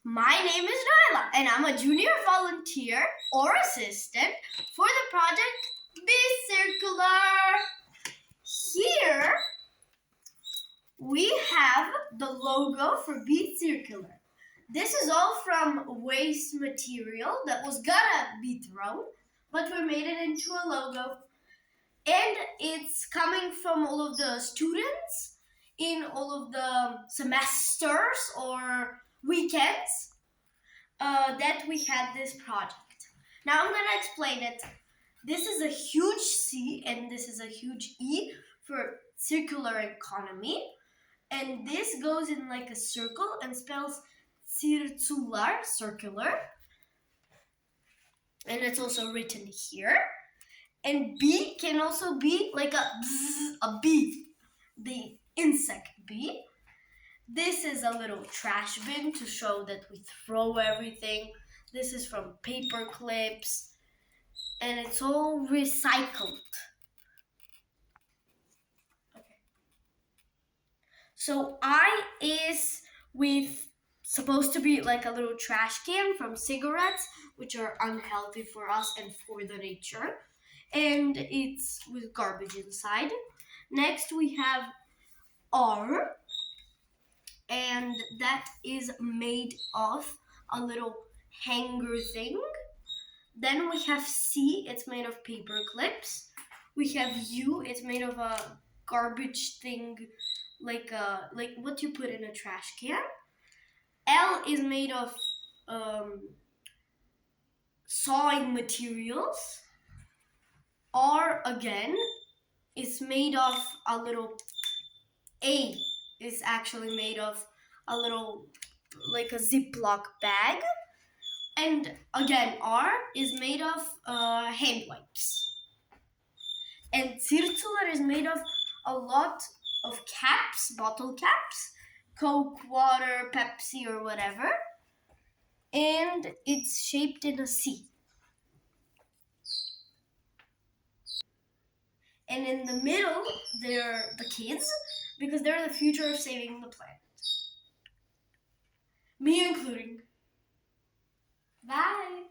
My name is Noela, and I'm a junior volunteer or assistant for the project BeCircular. Here we have the logo for BeCircular. This is all from waste material that was gonna be thrown, but we made it into a logo. And it's coming from all of the students in all of the semesters or weekends that we had this project. Now I'm gonna explain it. This is a huge C and this is a huge E for circular economy. And this goes in like a circle and spells circular, circular. And it's also written here. And bee can also be like a bee, the insect bee. This is a little trash bin to show that we throw everything. This is from paper clips, and it's all recycled. Okay. So I is supposed to be like a little trash can from cigarettes, which are unhealthy for us and for the nature. And it's with garbage inside. Next we have R, and that is made of a little hanger thing. Then we have C, it's made of paper clips. We have U, it's made of a garbage thing, like what you put in a trash can. L is made of sawing materials. R again is made of a little, A is actually made of a little, like a Ziploc bag. And again, R is made of hand wipes. And circular is made of a lot of caps, bottle caps, Coke, water, Pepsi, or whatever. And it's shaped in a C. And in the middle, they're the kids, because they're the future of saving the planet. Me including. Bye!